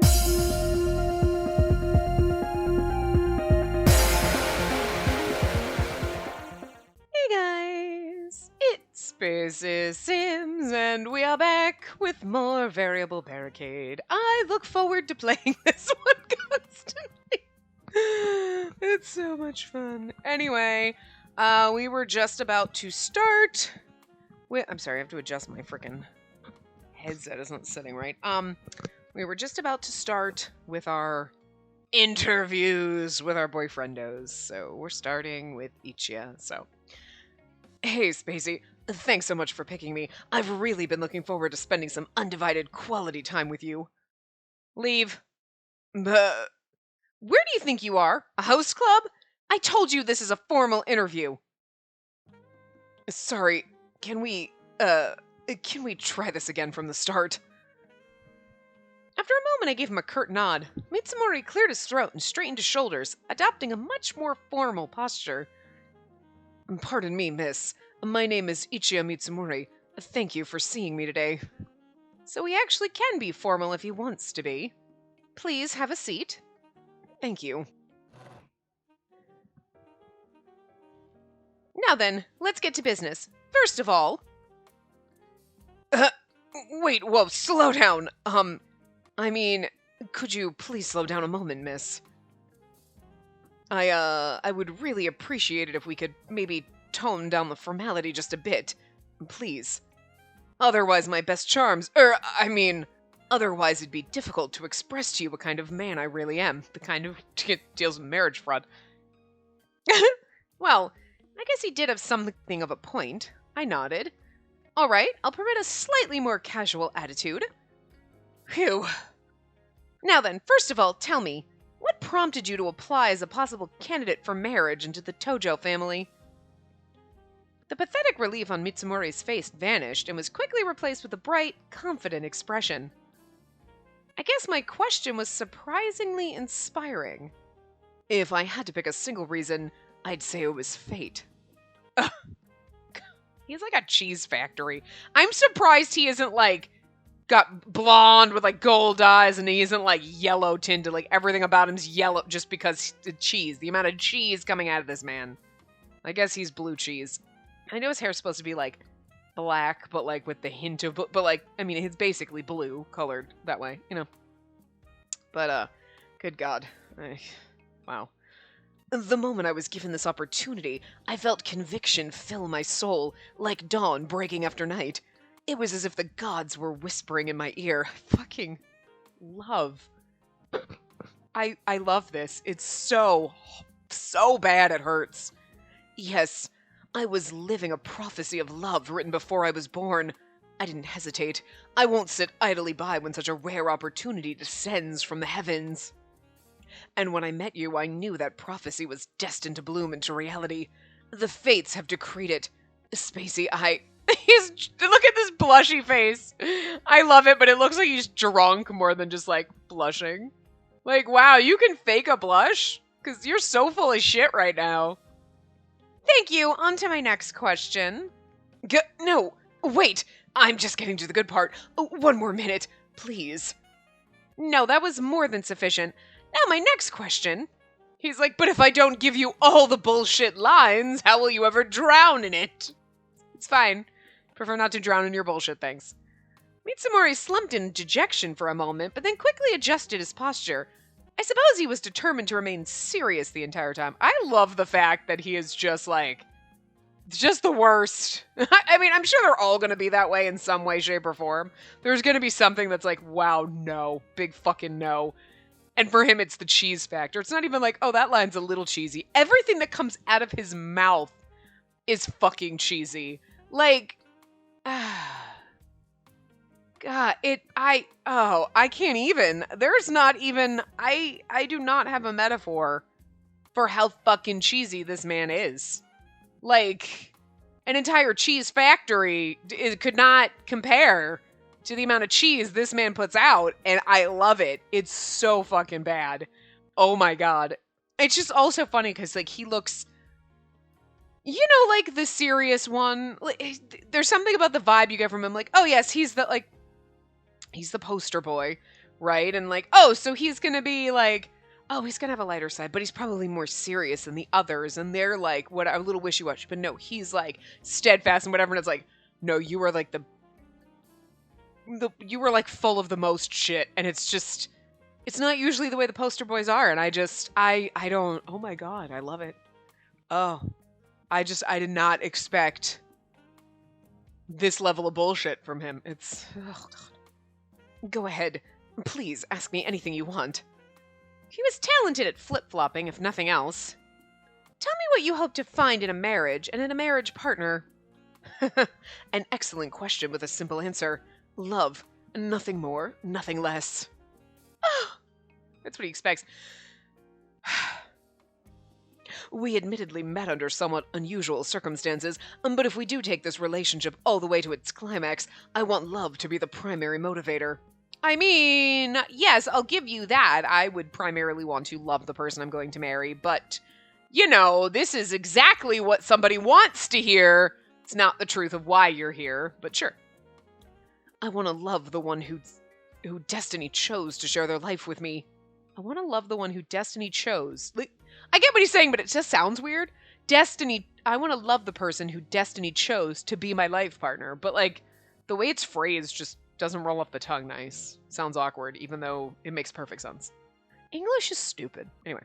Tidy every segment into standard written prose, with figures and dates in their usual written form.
Hey guys, it's Spacey Sims, and we are back with more Variable Barricade. I look forward to playing this one constantly. It's so much fun. Anyway, we were just about to start with. I'm sorry, I have to adjust my freaking headset. It's not sitting right. We were just about to start with our interviews with our boyfriendos. So we're starting with Ichia. So. Hey, Spacey. Thanks so much for picking me. I've really been looking forward to spending some undivided quality time with you. Leave. Where do you think you are? A host club? I told you this is a formal interview. Sorry, can we try this again from the start? After a moment, I gave him a curt nod. Mitsumori cleared his throat and straightened his shoulders, adopting a much more formal posture. Pardon me, miss. My name is Ichia Mitsumori. Thank you for seeing me today. So he actually can be formal if he wants to be. Please have a seat. Thank you. Now then, let's get to business. First of all... wait, whoa, slow down. Could you please slow down a moment, miss? I would really appreciate it if we could maybe tone down the formality just a bit. Please. Otherwise my best charms, otherwise it'd be difficult to express to you what kind of man I really am. The kind of deals with marriage fraud. Well, I guess he did have something of a point. I nodded. All right, I'll permit a slightly more casual attitude. Phew. Now then, first of all, tell me, what prompted you to apply as a possible candidate for marriage into the Tojo family? The pathetic relief on Mitsumori's face vanished and was quickly replaced with a bright, confident expression. I guess my question was surprisingly inspiring. If I had to pick a single reason, I'd say it was fate. Ugh. He's like a cheese factory. I'm surprised he isn't got blonde with gold eyes and he isn't yellow tinted. Everything about him's yellow just because the cheese. The amount of cheese coming out of this man. I guess he's blue cheese. I know his hair's supposed to be black, but with the hint of it's basically blue colored that way, you know. But good God. Wow. The moment I was given this opportunity, I felt conviction fill my soul, like dawn breaking after night. It was as if the gods were whispering in my ear. Fucking love. I love this. It's so bad it hurts. Yes, I was living a prophecy of love written before I was born. I didn't hesitate. I won't sit idly by when such a rare opportunity descends from the heavens. And when I met you, I knew that prophecy was destined to bloom into reality. The fates have decreed it. Spacey, look at this blushy face. I love it, but it looks like he's drunk more than just, blushing. Wow, you can fake a blush? Because you're so full of shit right now. Thank you. On to my next question. No, wait. I'm just getting to the good part. One more minute, please. No, that was more than sufficient. Now my next question. He's like, but if I don't give you all the bullshit lines, how will you ever drown in it? It's fine. Prefer not to drown in your bullshit, thanks. Mitsumori slumped in dejection for a moment, but then quickly adjusted his posture. I suppose he was determined to remain serious the entire time. I love the fact that he is just the worst. I'm sure they're all going to be that way in some way, shape, or form. There's going to be something that's wow, no. Big fucking no. And for him, it's the cheese factor. It's not even oh, that line's a little cheesy. Everything that comes out of his mouth is fucking cheesy. God, I can't even. There's not even, I do not have a metaphor for how fucking cheesy this man is. An entire cheese factory could not compare to the amount of cheese this man puts out, and I love it. It's so fucking bad. Oh my God. It's just also funny because, he looks... the serious one. There's something about the vibe you get from him. Oh, yes, he's the poster boy right? And like, oh, so he's gonna be like, oh, he's gonna have a lighter side, but he's probably more serious than the others, and they're like, what, a little wishy-washy. But no, he's like steadfast and whatever, and it's like, no, you are like you were like full of the most shit, and it's just, it's not usually the way the poster boys are, and I don't, oh my god, I love it. Oh, I did not expect this level of bullshit from him. It's, oh god. Go ahead, please ask me anything you want. He was talented at flip-flopping, if nothing else. Tell me what you hope to find in a marriage and in a marriage partner. An excellent question with a simple answer. Love. Nothing more, nothing less. That's what he expects. We admittedly met under somewhat unusual circumstances, but if we do take this relationship all the way to its climax, I want love to be the primary motivator. I mean, yes, I'll give you that. I would primarily want to love the person I'm going to marry, but, you know, this is exactly what somebody wants to hear. It's not the truth of why you're here, but sure. I want to love the one who destiny chose to share their life with me. I want to love the one who destiny chose. I get what he's saying, but it just sounds weird. I want to love the person who destiny chose to be my life partner, but like, the way it's phrased just doesn't roll off the tongue nice. Sounds awkward, even though it makes perfect sense. English is stupid. Anyway.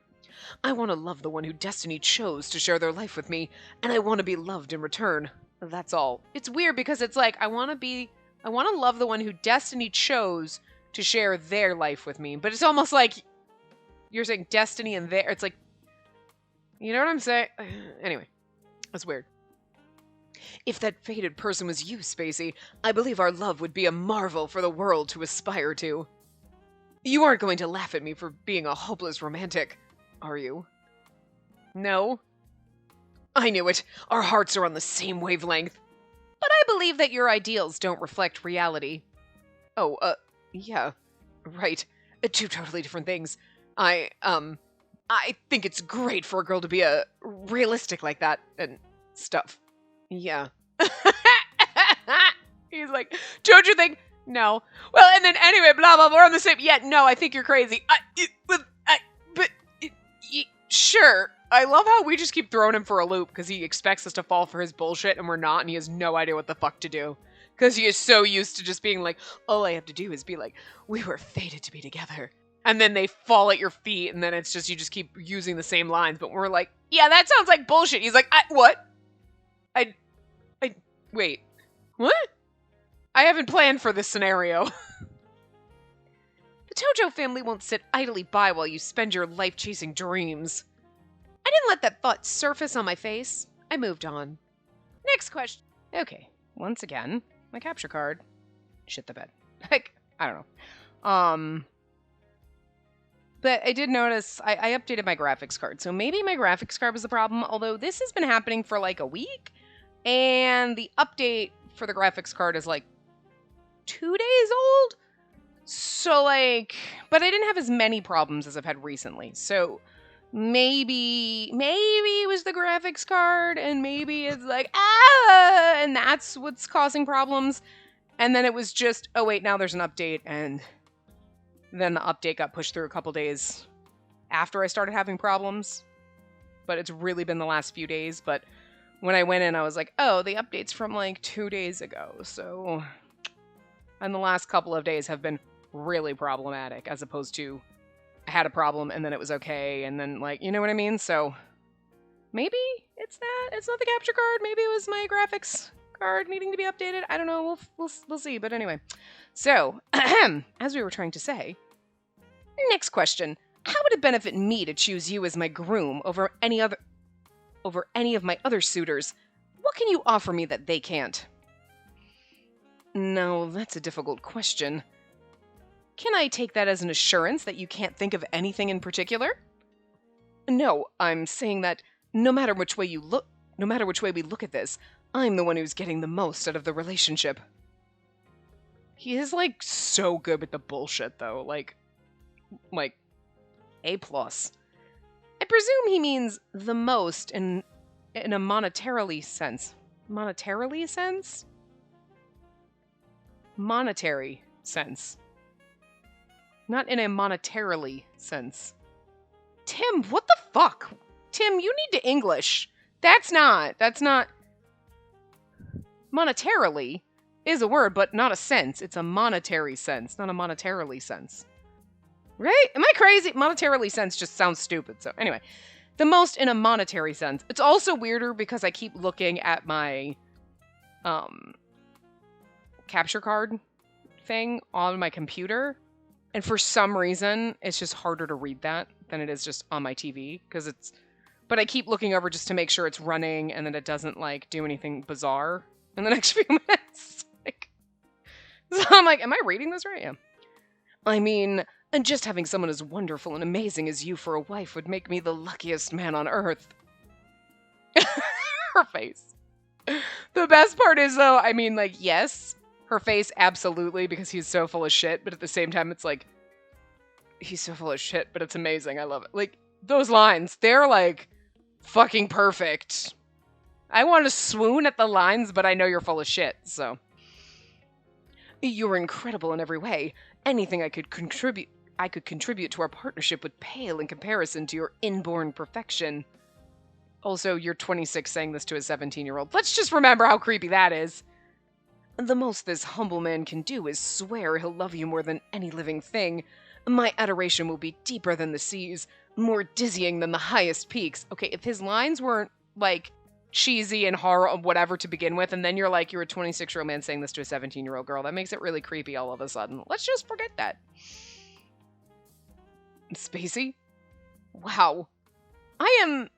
I want to love the one who destiny chose to share their life with me, and I want to be loved in return. That's all. It's weird because it's like, I want to love the one who destiny chose to share their life with me, but it's almost like you're saying destiny and their, it's like, you know what I'm saying? Anyway, that's weird. If that fated person was you, Spacey, I believe our love would be a marvel for the world to aspire to. You aren't going to laugh at me for being a hopeless romantic, are you? No? I knew it. Our hearts are on the same wavelength. But I believe that your ideals don't reflect reality. Oh, yeah. Right. Two totally different things. I think it's great for a girl to be realistic like that and stuff. Yeah. He's like, don't you think? No. Well, and then anyway, blah, blah, we're on the same. Yeah, no, I think you're crazy. Sure. I love how we just keep throwing him for a loop because he expects us to fall for his bullshit and we're not, and he has no idea what the fuck to do. Because he is so used to just being like, all I have to do is be like, we were fated to be together. And then they fall at your feet, and then it's just, you just keep using the same lines. But we're like, yeah, that sounds like bullshit. He's like, what? Wait. What? I haven't planned for this scenario. The Tojo family won't sit idly by while you spend your life chasing dreams. I didn't let that thought surface on my face. I moved on. Next question. Okay, once again, my capture card shit the bed. Like, I don't know. But I did notice I updated my graphics card. So maybe my graphics card was the problem, although this has been happening for like a week. And the update for the graphics card is like 2 days old. So like, but I didn't have as many problems as I've had recently. So maybe it was the graphics card, and maybe it's like, and that's what's causing problems. And then it was just, oh wait, now there's an update, and then the update got pushed through a couple days after I started having problems. But it's really been the last few days. But when I went in, I was like, oh, the update's from like 2 days ago. So, and the last couple of days have been really problematic, as opposed to I had a problem and then it was okay, and then like, you know what I mean? So maybe it's that. It's not the capture card. Maybe it was my graphics card needing to be updated. I don't know. We'll see. But anyway, so as we were trying to say, next question: how would it benefit me to choose you as my groom over any of my other suitors? What can you offer me that they can't? No, that's a difficult question. Can I take that as an assurance that you can't think of anything in particular? No, I'm saying that no matter which way we look at this, I'm the one who's getting the most out of the relationship. He is like so good with the bullshit though, like A+. I presume he means the most in a monetarily sense. Monetarily sense? Monetary sense. Not in a monetarily sense. Tim, what the fuck? Tim, you need to English. That's not. Monetarily is a word, but not a sense. It's a monetary sense, not a monetarily sense. Right? Am I crazy? Monetarily sense just sounds stupid. So anyway, the most in a monetary sense. It's also weirder because I keep looking at my capture card thing on my computer. And for some reason, it's just harder to read that than it is just on my TV. But I keep looking over just to make sure it's running and that it doesn't, like, do anything bizarre in the next few minutes. So I'm like, am I reading this right? Yeah. I mean, and just having someone as wonderful and amazing as you for a wife would make me the luckiest man on earth. Her face. The best part is, though, I mean, like, yes, her face, absolutely, because he's so full of shit, but at the same time, it's like, he's so full of shit, but it's amazing. I love it. Like, those lines, they're, like, fucking perfect. I want to swoon at the lines, but I know you're full of shit, so. You're incredible in every way. Anything I could contribute to our partnership would pale in comparison to your inborn perfection. Also, you're 26 saying this to a 17-year-old. Let's just remember how creepy that is. The most this humble man can do is swear he'll love you more than any living thing. My adoration will be deeper than the seas, more dizzying than the highest peaks. Okay, if his lines weren't, like, cheesy and horror whatever to begin with, and then you're like, you're a 26-year-old man saying this to a 17-year-old girl, that makes it really creepy all of a sudden. Let's just forget that. Spacey? Wow. I am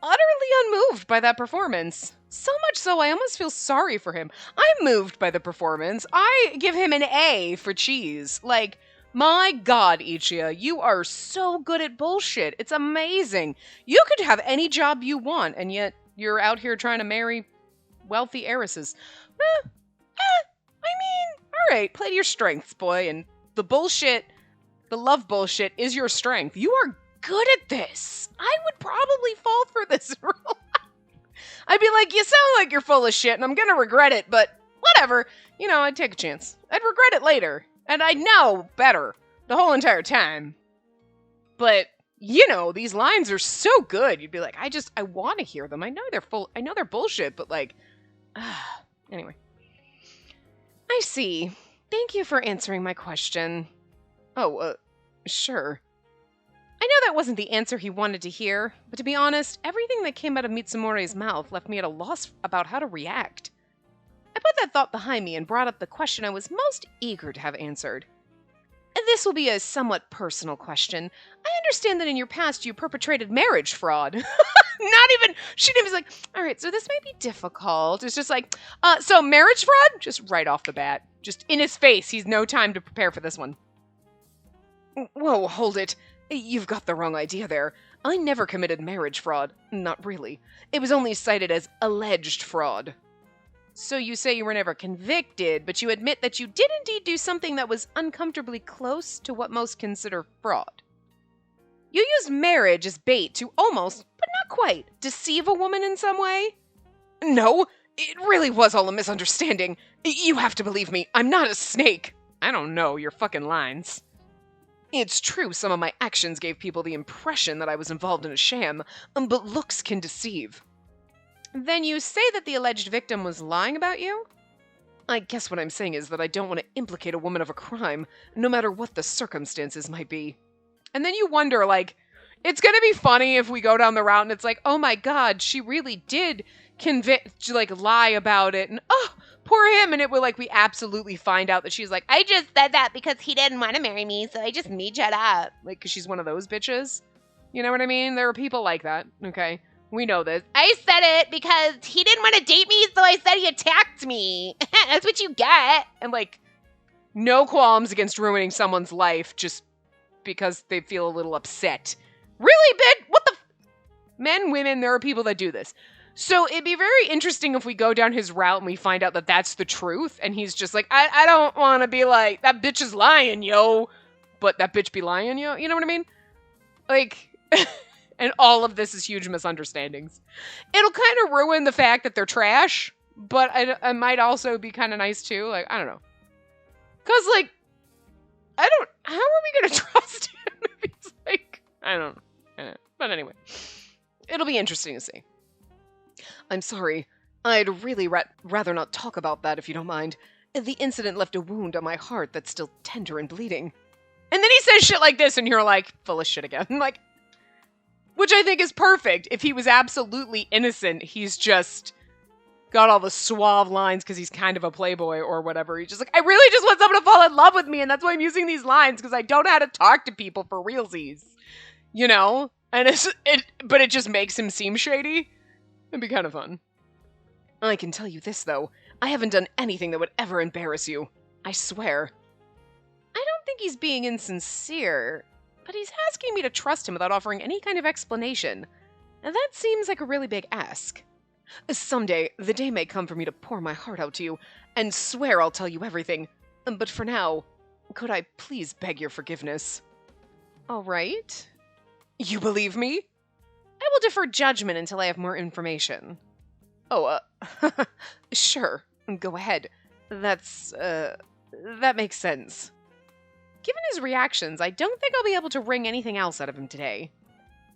utterly unmoved by that performance. So much so, I almost feel sorry for him. I'm moved by the performance. I give him an A for cheese. Like, my God, Ichia, you are so good at bullshit. It's amazing. You could have any job you want, and yet you're out here trying to marry wealthy heiresses. I mean, all right, play to your strengths, boy, and the bullshit, the love bullshit is your strength. You are good at this. I would probably fall for this role. I'd be like, you sound like you're full of shit, and I'm gonna regret it, but whatever. You know, I'd take a chance. I'd regret it later, and I'd know better the whole entire time. But, you know, these lines are so good. You'd be like, I want to hear them. I know they're bullshit, but like, anyway. I see. Thank you for answering my question. Oh, sure. I know that wasn't the answer he wanted to hear, but to be honest, everything that came out of Mitsumore's mouth left me at a loss about how to react. I put that thought behind me and brought up the question I was most eager to have answered. This will be a somewhat personal question. I understand that in your past you perpetrated marriage fraud. She didn't even like, all right, so this might be difficult. It's just like, so marriage fraud? Just right off the bat. Just in his face. He's no time to prepare for this one. Whoa, hold it. You've got the wrong idea there. I never committed marriage fraud. Not really. It was only cited as alleged fraud. So you say you were never convicted, but you admit that you did indeed do something that was uncomfortably close to what most consider fraud. You used marriage as bait to almost, but not quite, deceive a woman in some way? No, it really was all a misunderstanding. You have to believe me, I'm not a snake. I don't know your fucking lines. It's true some of my actions gave people the impression that I was involved in a sham, but looks can deceive. Then you say that the alleged victim was lying about you? I guess what I'm saying is that I don't want to implicate a woman of a crime, no matter what the circumstances might be. And then you wonder, like, it's gonna be funny if we go down the route and it's like, oh my God, she really did lie about it, and oh, poor him, and it will, like, we absolutely find out that she's like, I just said that because he didn't want to marry me, so I just made shut up. Like, because she's one of those bitches. You know what I mean? There are people like that, okay? We know this. I said it because he didn't want to date me, so I said he attacked me. That's what you get. And, like, no qualms against ruining someone's life just because they feel a little upset. Really, bitch? What the Men, women, there are people that do this. So it'd be very interesting if we go down his route and we find out that that's the truth, and he's just like, I don't want to be like, that bitch is lying, yo. But that bitch be lying, yo. You know what I mean? Like... And all of this is huge misunderstandings. It'll kind of ruin the fact that they're trash, but it might also be kind of nice too. Like, I don't know. Because, like, how are we gonna trust him if he's like, I don't know. But anyway, it'll be interesting to see. I'm sorry. I'd really rather not talk about that if you don't mind. The incident left a wound on my heart that's still tender and bleeding. And then he says shit like this and you're like, full of shit again. Like, which I think is perfect. If he was absolutely innocent, he's just got all the suave lines because he's kind of a playboy or whatever. He's just like, I really just want someone to fall in love with me, and that's why I'm using these lines, because I don't know how to talk to people for realsies. You know? And but it just makes him seem shady. It'd be kind of fun. I can tell you this, though. I haven't done anything that would ever embarrass you. I swear. I don't think he's being insincere, but he's asking me to trust him without offering any kind of explanation. And that seems like a really big ask. Someday, the day may come for me to pour my heart out to you, and swear I'll tell you everything. But for now, could I please beg your forgiveness? All right. You believe me? I will defer judgment until I have more information. Oh, sure. Go ahead. That makes sense. Given his reactions, I don't think I'll be able to wring anything else out of him today.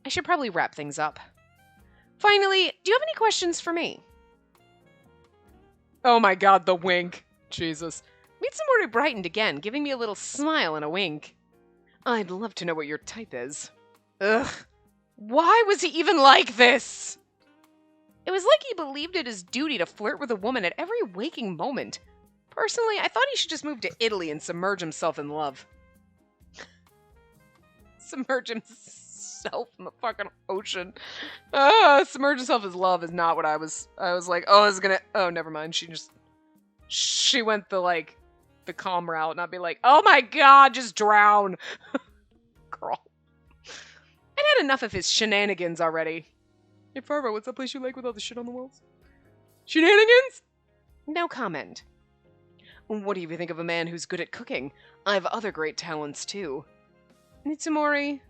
I should probably wrap things up. Finally, do you have any questions for me? Oh my god, the wink. Jesus. Mitsumori brightened again, giving me a little smile and a wink. I'd love to know what your type is. Ugh. Why was he even like this? It was like he believed it his duty to flirt with a woman at every waking moment. Personally, I thought he should just move to Italy and submerge himself in love. Submerge himself in the fucking ocean. Submerge himself in love is not what I was like, oh, never mind. She went the calm route, not be like, oh my god, just drown. Girl. I'd had enough of his shenanigans already. Hey, Farva, what's that place you like with all the shit on the walls? Shenanigans? No comment. What do you think of a man who's good at cooking? I have other great talents, too. Mitsumori?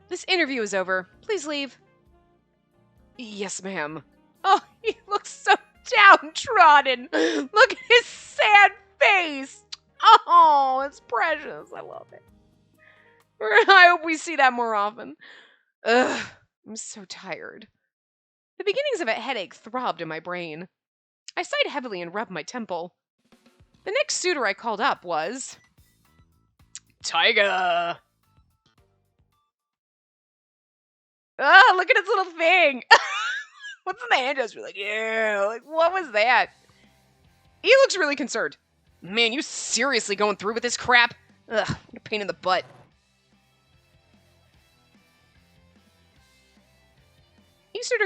This interview is over. Please leave. Yes, ma'am. Oh, he looks so downtrodden. Look at his sad face. Oh, it's precious. I love it. I hope we see that more often. Ugh. I'm so tired. The beginnings of a headache throbbed in my brain. I sighed heavily and rubbed my temple. The next suitor I called up was... Taiga! Ah, look at its little thing! What's in the hand gesture? Like, yeah, like, what was that? He looks really concerned. Man, you seriously going through with this crap? Ugh, what a pain in the butt.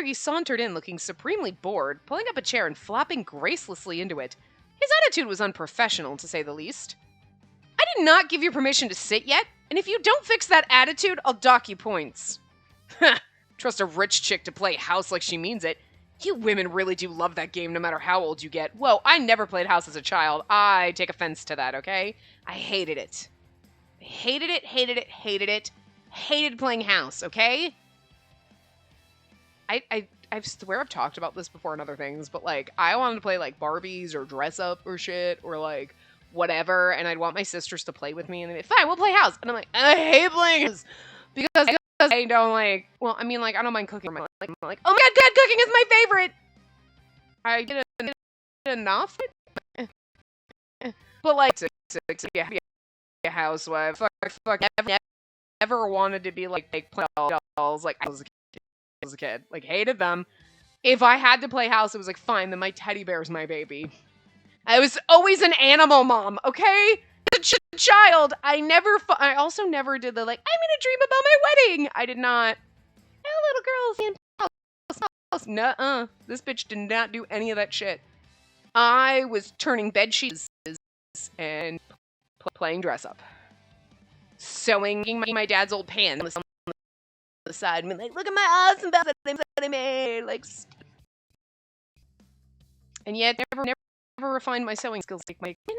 He sauntered in looking supremely bored, pulling up a chair and flopping gracelessly into it. His attitude was unprofessional, to say the least. I did not give you permission to sit yet, and if you don't fix that attitude, I'll dock you points. Trust a rich chick to play house like she means it. You women really do love that game no matter how old you get. Whoa, I never played house as a child. I take offense to that, okay? I hated it. I hated it, hated it, hated it. Hated playing house, okay? I swear I've talked about this before and other things, but, like, I wanted to play, like, Barbies or dress up or shit or, like, whatever, and I'd want my sisters to play with me, and they'd be, fine, we'll play house. And I'm like, I hate playing house because I don't, like, well, I mean, like, I don't mind cooking. I'm like, oh my god, good cooking is my favorite! I did enough, but, like, yeah, be a housewife. Fuck, never wanted to be, like play dolls, like, I was a kid. Like, hated them. If I had to play house, it was like, fine, then my teddy bear's my baby. I was always an animal mom, okay? As a child, I also never did the, like, I'm gonna dream about my wedding. I did not. Oh, little girls in house. Nuh-uh. This bitch did not do any of that shit. I was turning bed sheets and playing dress up. Sewing my dad's old pants on the side and be like, look at my awesome belts that I made. Like, and yet never refined my sewing skills. Like, in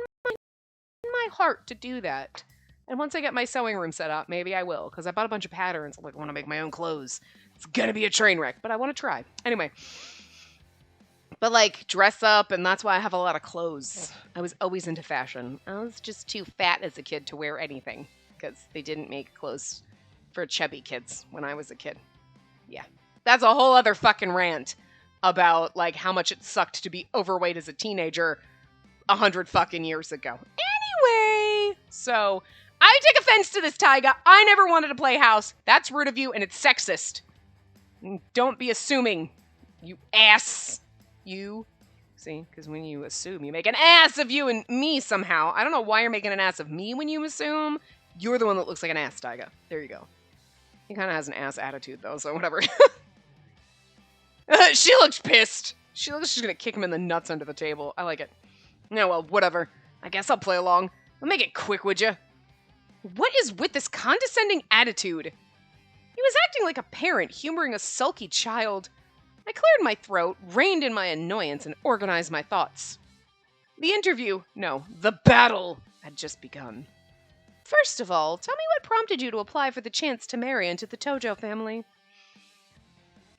my heart to do that. And once I get my sewing room set up, maybe I will, because I bought a bunch of patterns. I'm like, I want to make my own clothes. It's gonna be a train wreck, but I want to try. Anyway, But, like, dress up, and that's why I have a lot of clothes. I was always into fashion. I was just too fat as a kid to wear anything, because they didn't make clothes for chubby kids when I was a kid. Yeah. That's a whole other fucking rant about, like, how much it sucked to be overweight as a teenager 100 fucking years ago. Anyway, so I take offense to this, Taiga. I never wanted to play house. That's rude of you, and it's sexist. Don't be assuming, you ass. You, see, because when you assume, you make an ass of you and me somehow. I don't know why you're making an ass of me when you assume. You're the one that looks like an ass, Taiga. There you go. He kind of has an ass attitude, though, so whatever. She looks pissed. She looks like she's going to kick him in the nuts under the table. I like it. No, well, whatever. I guess I'll play along. I'll make it quick, would you? What is with this condescending attitude? He was acting like a parent, humoring a sulky child. I cleared my throat, reined in my annoyance, and organized my thoughts. The interview, no, the battle, had just begun. First of all, tell me what prompted you to apply for the chance to marry into the Tojo family.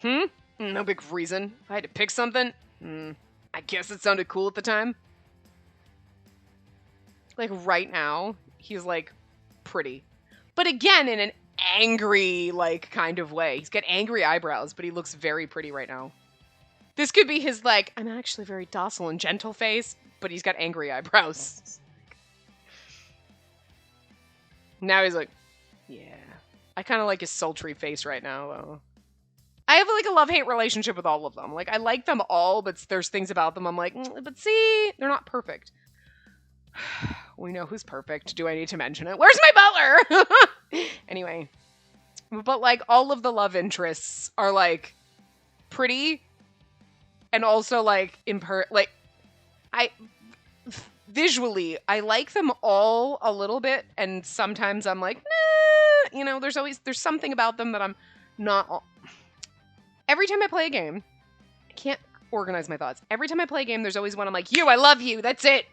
No big reason. I had to pick something. I guess it sounded cool at the time. Like, right now, he's, like, pretty. But again, in an angry, like, kind of way. He's got angry eyebrows, but he looks very pretty right now. This could be his, like, I'm actually very docile and gentle face, but he's got angry eyebrows. Now he's like, yeah. I kind of like his sultry face right now, though. I have, like, a love-hate relationship with all of them. Like, I like them all, but there's things about them I'm like, but see, they're not perfect. We know who's perfect. Do I need to mention it? Where's my butler? Anyway. But, like, all of the love interests are, like, pretty. And also, like, visually, I like them all a little bit. And sometimes I'm like, nah. You know, there's something about them that I'm not. Every time I play a game, I can't organize my thoughts. Every time I play a game, there's always one I'm like, I love you. That's it.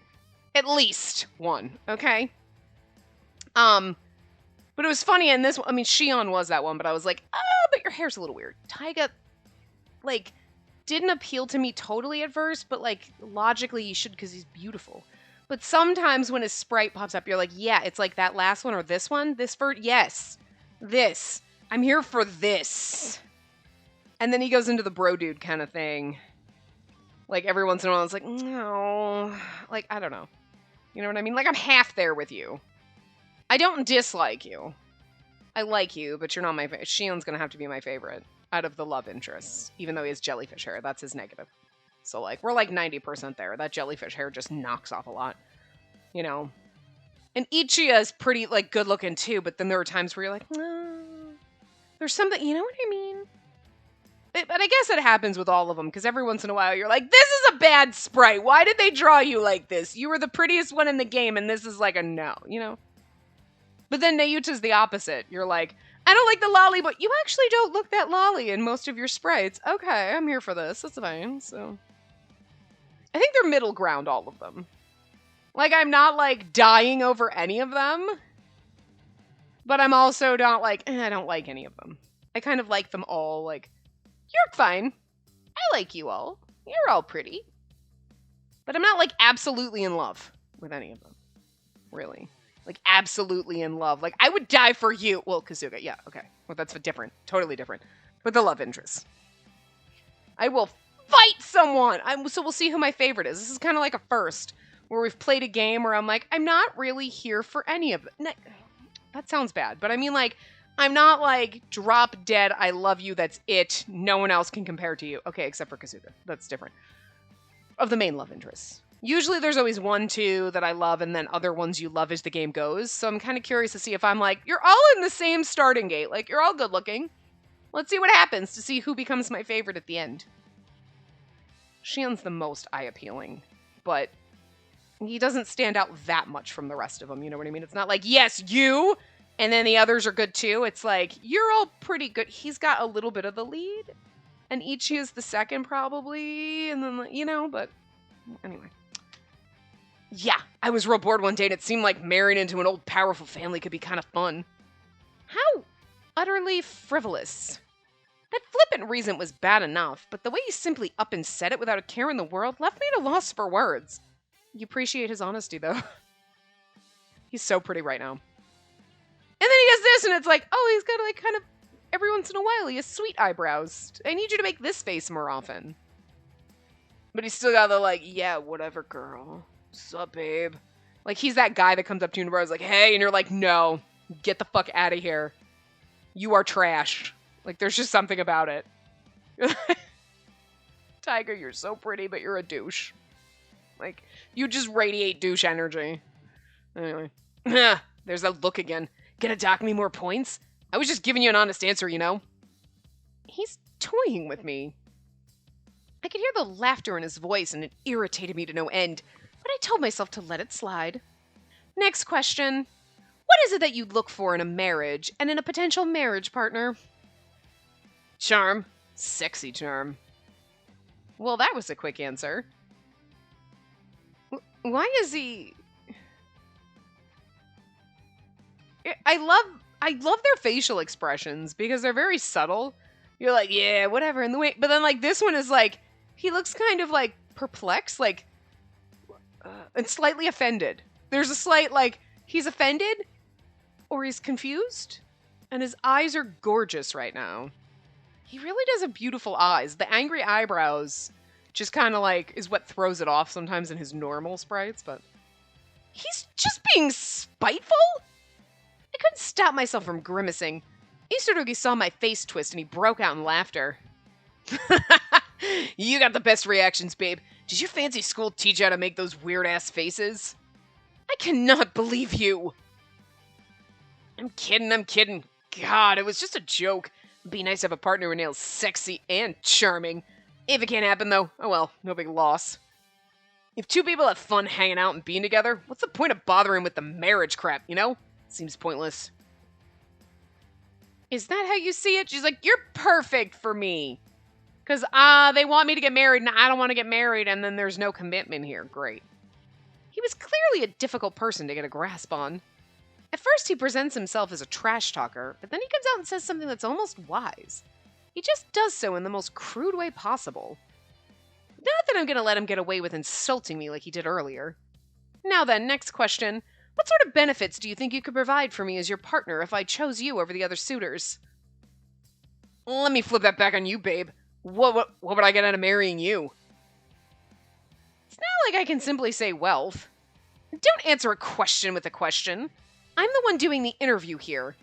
At least one, okay? But it was funny in this one. I mean, Shion was that one, but I was like, but your hair's a little weird. Taiga, like, didn't appeal to me totally at first, but, like, logically he should because he's beautiful. But sometimes when his sprite pops up, you're like, yeah, it's like that last one or this one. Yes. This. I'm here for this. And then he goes into the bro dude kind of thing. Like, every once in a while, it's like, no. Like, I don't know. You know what I mean? Like, I'm half there with you. I don't dislike you. I like you, but you're not my favorite. Shion's gonna have to be my favorite out of the love interests. Even though he has jellyfish hair. That's his negative. So, like, we're like 90% there. That jellyfish hair just knocks off a lot. You know? And Ichiya is pretty, like, good looking too, but then there are times where you're like, no. There's something, you know what I mean? But I guess it happens with all of them, because every once in a while you're like, this is a bad sprite. Why did they draw you like this? You were the prettiest one in the game, and this is like a no, you know? But then Nayuta's the opposite. You're like, I don't like the lolly, but you actually don't look that lolly in most of your sprites. Okay, I'm here for this. That's fine, so. I think they're middle ground, all of them. Like, I'm not, like, dying over any of them. But I'm also not like, I don't like any of them. I kind of like them all, like, you're fine. I like you all. You're all pretty. But I'm not, like, absolutely in love with any of them. Really. Like, absolutely in love. Like, I would die for you. Well, Kazuga, yeah, okay. Well, that's different. Totally different. But the love interest. I will fight someone! So we'll see who my favorite is. This is kind of like a first, where we've played a game where I'm like, I'm not really here for any of them. That sounds bad, but I mean, like, I'm not like, drop dead, I love you, that's it. No one else can compare to you. Okay, except for Kazuga. That's different. Of the main love interests. Usually there's always 1, 2 that I love, and then other ones you love as the game goes. So I'm kind of curious to see if I'm like, you're all in the same starting gate. Like, you're all good looking. Let's see what happens to see who becomes my favorite at the end. Shion's the most eye-appealing, but he doesn't stand out that much from the rest of them. You know what I mean? It's not like, yes, you! And then the others are good too. It's like, you're all pretty good. He's got a little bit of the lead. And Ichi is the second probably. And then, you know, but anyway. Yeah, I was real bored one day and it seemed like marrying into an old powerful family could be kind of fun. How utterly frivolous. That flippant reason was bad enough, but the way he simply up and said it without a care in the world left me at a loss for words. You appreciate his honesty, though. He's so pretty right now. And then he does this, and it's like, oh, he's got like kind of, every once in a while, he has sweet eyebrows. I need you to make this face more often. But he's still got the like, yeah, whatever, girl. Sup, babe? Like, he's that guy that comes up to you in the bar and is like, hey, and you're like, no, get the fuck out of here. You are trash. Like, there's just something about it. Tiger, you're so pretty, but you're a douche. Like, you just radiate douche energy. Anyway. There's that look again. Gonna dock me more points? I was just giving you an honest answer, you know? He's toying with me. I could hear the laughter in his voice, and it irritated me to no end, but I told myself to let it slide. Next question. What is it that you look for in a marriage and in a potential marriage partner? Charm. Sexy charm. Well, that was a quick answer. Why is he... I love their facial expressions because they're very subtle. You're like, yeah, whatever, in the way... But then, like, this one is like, he looks kind of, like, perplexed, like, and slightly offended. There's a slight, like, he's offended or he's confused. And his eyes are gorgeous right now. He really does have beautiful eyes. The angry eyebrows just kind of, like, is what throws it off sometimes in his normal sprites, but... He's just being spiteful? I couldn't stop myself from grimacing. Easterdogi saw my face twist and he broke out in laughter. You got the best reactions, babe. Did your fancy school teach you how to make those weird-ass faces? I cannot believe you. I'm kidding. God, it was just a joke. It'd be nice to have a partner who nails sexy and charming. If it can't happen, though, oh well, no big loss. If two people have fun hanging out and being together, what's the point of bothering with the marriage crap, you know? Seems pointless. Is that how you see it? She's like, you're perfect for me. Because, they want me to get married, and I don't want to get married, and then there's no commitment here. Great. He was clearly a difficult person to get a grasp on. At first, he presents himself as a trash talker, but then he comes out and says something that's almost wise. He just does so in the most crude way possible. Not that I'm going to let him get away with insulting me like he did earlier. Now then, next question. What sort of benefits do you think you could provide for me as your partner if I chose you over the other suitors? Let me flip that back on you, babe. What would I get out of marrying you? It's not like I can simply say wealth. Don't answer a question with a question. I'm the one doing the interview here.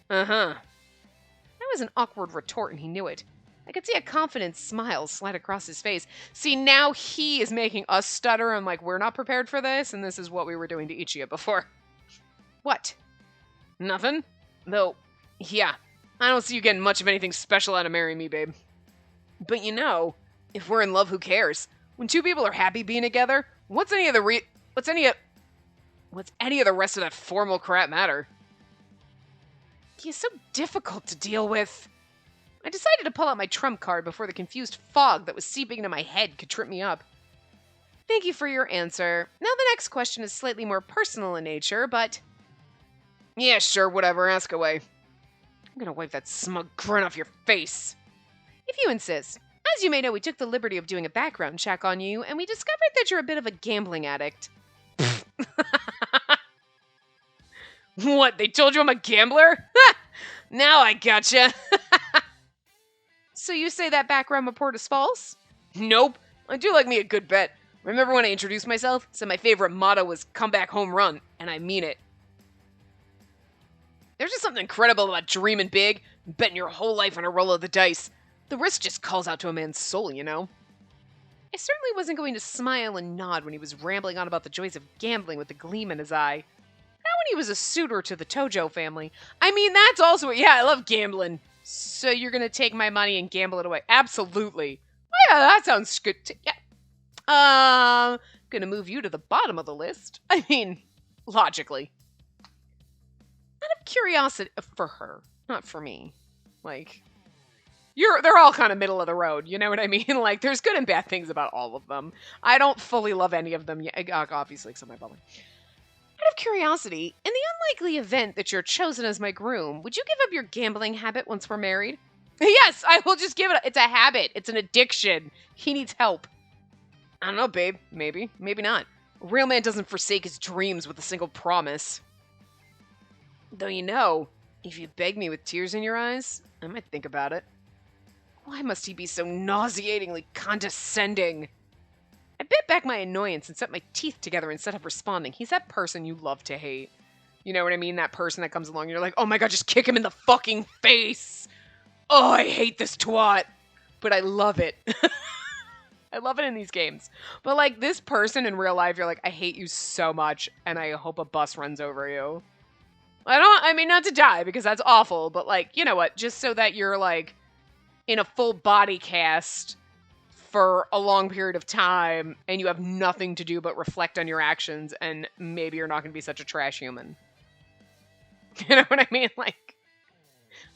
Uh-huh. That was an awkward retort, and he knew it. I could see a confident smile slide across his face. See, now he is making us stutter. I'm like, we're not prepared for this, and this is what we were doing to each of you before. What? Nothing? Though, yeah, I don't see you getting much of anything special out of marrying me, babe. But you know, if we're in love, who cares? When two people are happy being together, what's any of the rest of that formal crap matter? He's so difficult to deal with. I decided to pull out my trump card before the confused fog that was seeping into my head could trip me up. Thank you for your answer. Now the next question is slightly more personal in nature, but... Yeah, sure, whatever, ask away. I'm gonna wipe that smug grin off your face. If you insist. As you may know, we took the liberty of doing a background check on you, and we discovered that you're a bit of a gambling addict. What, they told you I'm a gambler? Now I gotcha. So you say that background report is false? Nope. I do like me a good bet. Remember when I introduced myself? Said my favorite motto was come back home run, and I mean it. There's just something incredible about dreaming big and betting your whole life on a roll of the dice. The risk just calls out to a man's soul, you know? I certainly wasn't going to smile and nod when he was rambling on about the joys of gambling with a gleam in his eye. Not when he was a suitor to the Tojo family. I mean, that's also... Yeah, I love gambling. So you're going to take my money and gamble it away? Absolutely. Oh, yeah, that sounds good. Yeah. Gonna move you to the bottom of the list. I mean, logically. Out of curiosity for her, not for me. Like... They're all kind of middle of the road, you know what I mean? Like, there's good and bad things about all of them. I don't fully love any of them yet, obviously, because of my public. Out of curiosity, in the unlikely event that you're chosen as my groom, would you give up your gambling habit once we're married? Yes, I will just give it. It's a habit. It's an addiction. He needs help. I don't know, babe. Maybe. Maybe not. A real man doesn't forsake his dreams with a single promise. Though you know, if you beg me with tears in your eyes, I might think about it. Why must he be so nauseatingly condescending? I bit back my annoyance and set my teeth together instead of responding. He's that person you love to hate. You know what I mean? That person that comes along and you're like, oh my god, just kick him in the fucking face. Oh, I hate this twat. But I love it. I love it in these games. But like this person in real life, you're like, I hate you so much and I hope a bus runs over you. I mean, not to die because that's awful, but like, you know what? Just so that you're like in a full body cast for a long period of time and you have nothing to do but reflect on your actions and maybe you're not going to be such a trash human. You know what I mean? Like,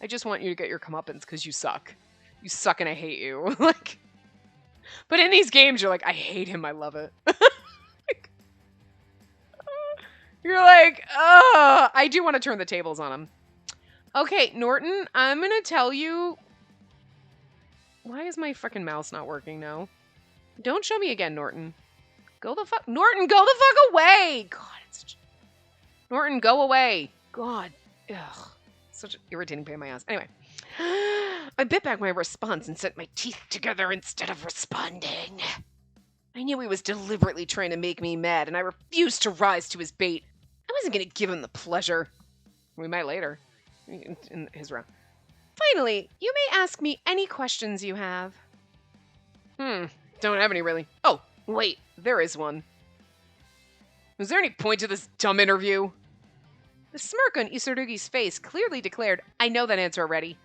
I just want you to get your comeuppance because you suck. You suck and I hate you. Like, but in these games, you're like, I hate him. I love it. You're like, oh, I do want to turn the tables on him. Okay, Norton, I'm going to tell you. Why is my fucking mouse not working now? Don't show me again, Norton. Go the fuck. Norton, go the fuck away. God, it's such. Norton, go away. God. Ugh. Such an irritating pain in my ass. Anyway. I bit back my response and set my teeth together instead of responding. I knew he was deliberately trying to make me mad, and I refused to rise to his bait. I wasn't going to give him the pleasure. We might later. In his round. Finally, you may ask me any questions you have. Don't have any, really. Oh, wait, there is one. Was there any point to this dumb interview? The smirk on Isurugi's face clearly declared, I know that answer already.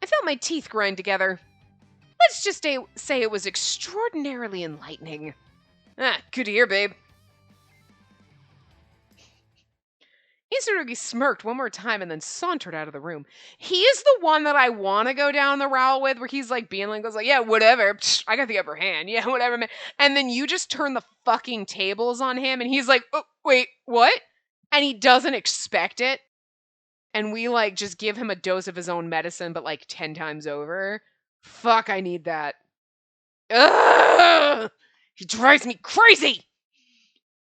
I felt my teeth grind together. Let's just say it was extraordinarily enlightening. Ah, good to hear, babe. Isurugi smirked one more time and then sauntered out of the room. He is the one that I want to go down the route with, where he's like being like, goes like, yeah, whatever. Psh, I got the upper hand. Yeah, whatever, man. And then you just turn the fucking tables on him and he's like, oh, wait, what? And he doesn't expect it. And we like just give him a dose of his own medicine, but like 10 times over. Fuck, I need that. Ugh! He drives me crazy!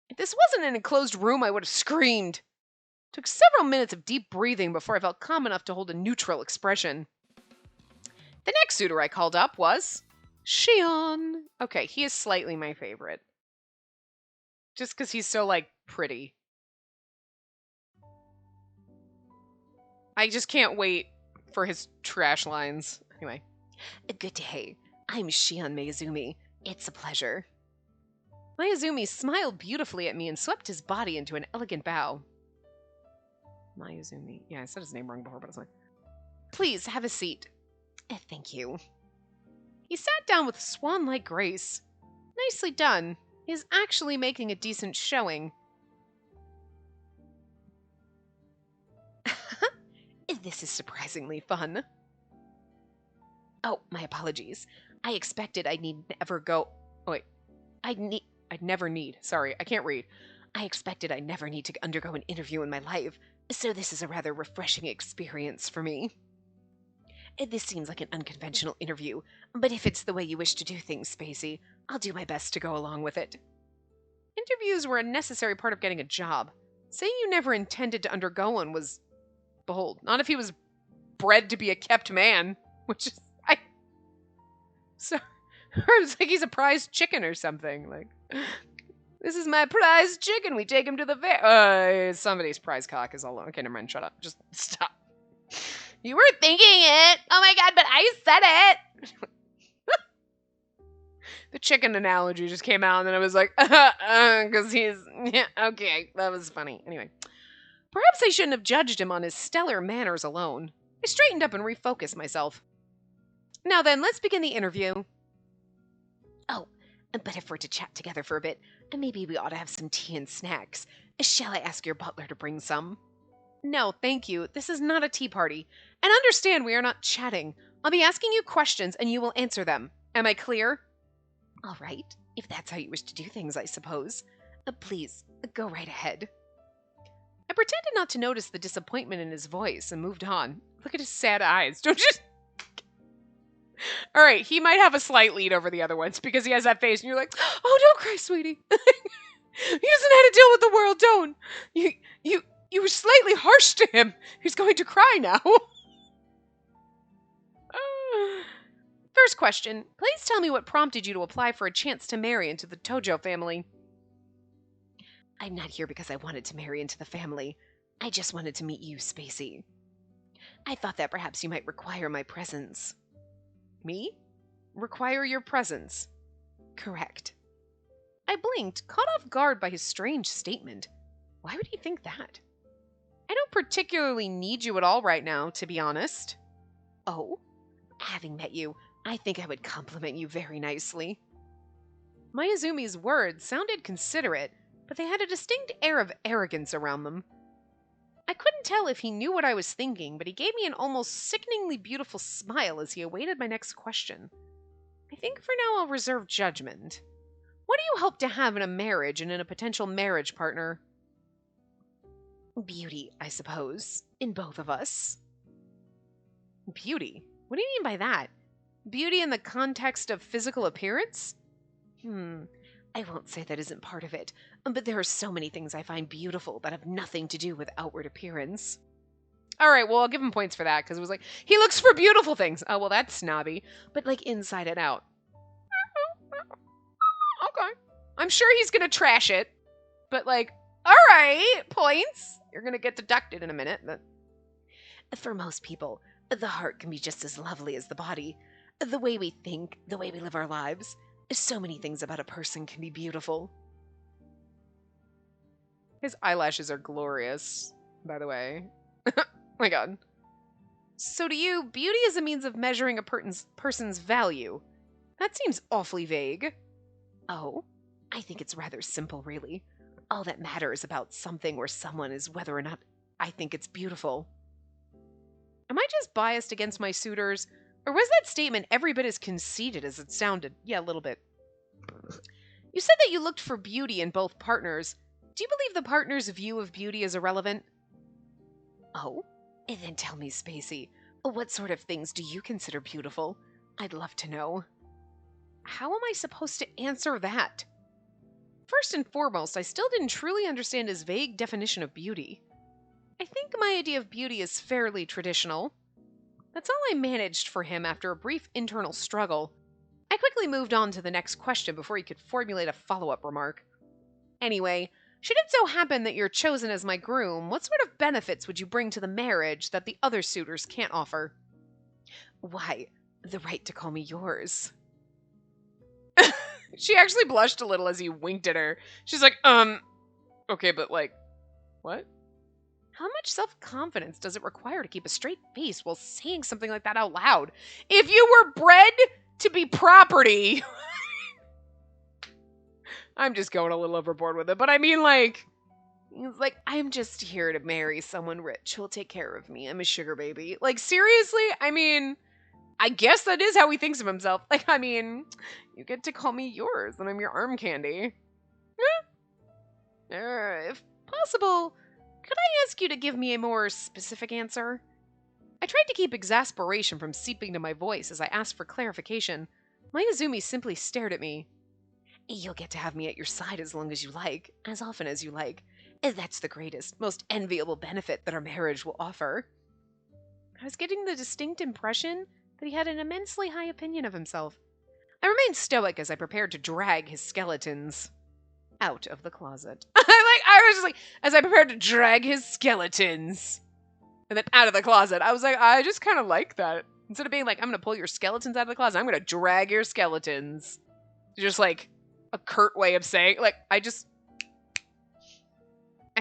If this wasn't an enclosed room, I would have screamed. It took several minutes of deep breathing before I felt calm enough to hold a neutral expression. The next suitor I called up was Shion. Okay, he is slightly my favorite. Just because he's so, like, pretty. I just can't wait for his trash lines. Anyway. Good day. I'm Shion Mayuzumi. It's a pleasure. Mayuzumi smiled beautifully at me and swept his body into an elegant bow. Mayuzumi. Yeah, I said his name wrong before, but it's fine. Please, have a seat. Thank you. He sat down with swan-like grace. Nicely done. He's actually making a decent showing. This is surprisingly fun. Oh, my apologies. I expected I'd never go... Oh, wait. I'd never need... Sorry, I can't read. I expected I'd never need to undergo an interview in my life, so this is a rather refreshing experience for me. This seems like an unconventional interview, but if it's the way you wish to do things, Spacey, I'll do my best to go along with it. Interviews were a necessary part of getting a job. Saying you never intended to undergo one was bold. Not if he was bred to be a kept man, which is... So, it's like he's a prized chicken or something. Like, this is my prized chicken. We take him to the fair. Somebody's prize cock is all over. Okay, never mind. Shut up. Just stop. You were thinking it. Oh my god, but I said it. The chicken analogy just came out, and then I was like, because he's... Yeah, okay, that was funny. Anyway. Perhaps I shouldn't have judged him on his stellar manners alone. I straightened up and refocused myself. Now then, let's begin the interview. Oh, but if we're to chat together for a bit, maybe we ought to have some tea and snacks. Shall I ask your butler to bring some? No, thank you. This is not a tea party. And understand we are not chatting. I'll be asking you questions and you will answer them. Am I clear? All right, if that's how you wish to do things, I suppose. Please, go right ahead. I pretended not to notice the disappointment in his voice and moved on. Look at his sad eyes. Don't you... All right, he might have a slight lead over the other ones because he has that face, and you're like, oh, don't cry, sweetie. He doesn't have to deal with the world. Don't. You were slightly harsh to him. He's going to cry now. First question. Please tell me what prompted you to apply for a chance to marry into the Tojo family. I'm not here because I wanted to marry into the family. I just wanted to meet you, Spacey. I thought that perhaps you might require my presence. Me? Require your presence? Correct. I blinked, caught off guard by his strange statement. Why would he think that? I don't particularly need you at all right now, to be honest. Oh? Having met you, I think I would compliment you very nicely. Miyazumi's words sounded considerate, but they had a distinct air of arrogance around them. I couldn't tell if he knew what I was thinking, but he gave me an almost sickeningly beautiful smile as he awaited my next question. I think for now I'll reserve judgment. What do you hope to have in a marriage and in a potential marriage partner? Beauty, I suppose, in both of us. Beauty? What do you mean by that? Beauty in the context of physical appearance? I won't say that isn't part of it, but there are so many things I find beautiful that have nothing to do with outward appearance. All right, well, I'll give him points for that, because it was like, he looks for beautiful things. Oh, well, that's snobby, but like inside and out. Okay. I'm sure he's going to trash it, but like, all right, points. You're going to get deducted in a minute. But for most people, the heart can be just as lovely as the body. The way we think, the way we live our lives. So many things about a person can be beautiful. His eyelashes are glorious, by the way. Oh my god. So to you, beauty is a means of measuring a person's value. That seems awfully vague. Oh, I think it's rather simple, really. All that matters about something or someone is whether or not I think it's beautiful. Am I just biased against my suitors? Or was that statement every bit as conceited as it sounded? Yeah, a little bit. You said that you looked for beauty in both partners. Do you believe the partner's view of beauty is irrelevant? Oh? And then tell me, Spacey, what sort of things do you consider beautiful? I'd love to know. How am I supposed to answer that? First and foremost, I still didn't truly understand his vague definition of beauty. I think my idea of beauty is fairly traditional. That's all I managed for him after a brief internal struggle. I quickly moved on to the next question before he could formulate a follow-up remark. Anyway, should it so happen that you're chosen as my groom, what sort of benefits would you bring to the marriage that the other suitors can't offer? Why, the right to call me yours. She actually blushed a little as he winked at her. She's like, okay, but like, what? How much self-confidence does it require to keep a straight face while saying something like that out loud? If you were bred to be property... I'm just going a little overboard with it, but I mean, like, I'm just here to marry someone rich who'll take care of me. I'm a sugar baby. Like, seriously? I mean, I guess that is how he thinks of himself. Like, I mean, you get to call me yours, and I'm your arm candy. If possible, could I ask you to give me a more specific answer? I tried to keep exasperation from seeping to my voice as I asked for clarification. Mayuzumi simply stared at me. You'll get to have me at your side as long as you like, as often as you like. That's the greatest, most enviable benefit that our marriage will offer. I was getting the distinct impression that he had an immensely high opinion of himself. I remained stoic as I prepared to drag his skeletons out of the closet. I was just like, as I prepared to drag his skeletons and then out of the closet, I was like, I just kind of like that. Instead of being like, I'm going to pull your skeletons out of the closet, I'm going to drag your skeletons. Just like a curt way of saying, like, I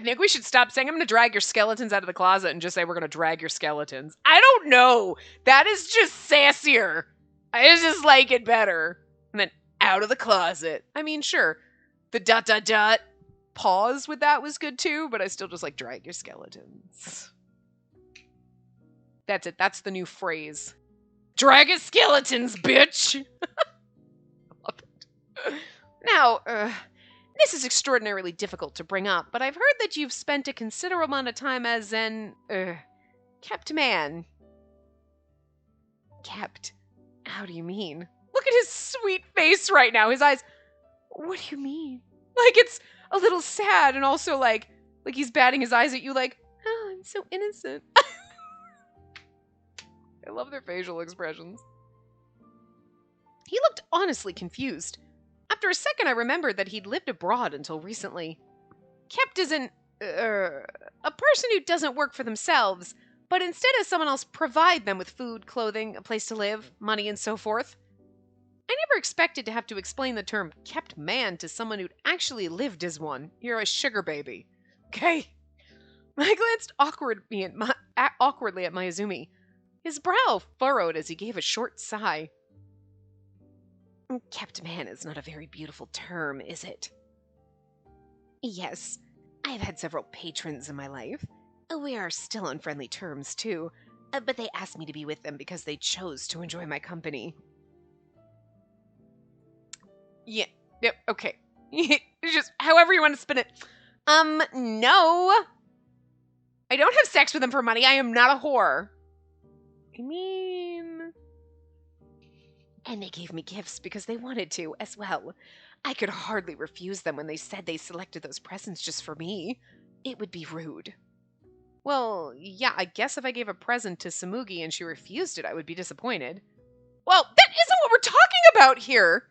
think we should stop saying I'm going to drag your skeletons out of the closet and just say we're going to drag your skeletons. I don't know. That is just sassier. I just like it better. And then out of the closet. I mean, sure. The ... pause with that was good too, but I still just like drag your skeletons. That's it. That's the new phrase. Drag his skeletons, bitch! I love it. Now, this is extraordinarily difficult to bring up, but I've heard that you've spent a considerable amount of time as an, kept man. Kept? How do you mean? Look at his sweet face right now. His eyes. What do you mean? Like, it's a little sad and also like he's batting his eyes at you like, oh, I'm so innocent. I love their facial expressions. He looked honestly confused. After a second, I remembered that he'd lived abroad until recently. Kept isn't a person who doesn't work for themselves, but instead has someone else provide them with food, clothing, a place to live, money, and so forth. I never expected to have to explain the term kept man to someone who'd actually lived as one. You're a sugar baby. Okay? I glanced awkwardly at Mayuzumi. His brow furrowed as he gave a short sigh. Kept man is not a very beautiful term, is it? Yes, I've had several patrons in my life. We are still on friendly terms, too, but they asked me to be with them because they chose to enjoy my company. Yeah, yep, okay. Just however you want to spin it. No. I don't have sex with them for money. I am not a whore. I mean... And they gave me gifts because they wanted to, as well. I could hardly refuse them when they said they selected those presents just for me. It would be rude. Well, yeah, I guess if I gave a present to Samugi and she refused it, I would be disappointed. Well, that isn't what we're talking about here!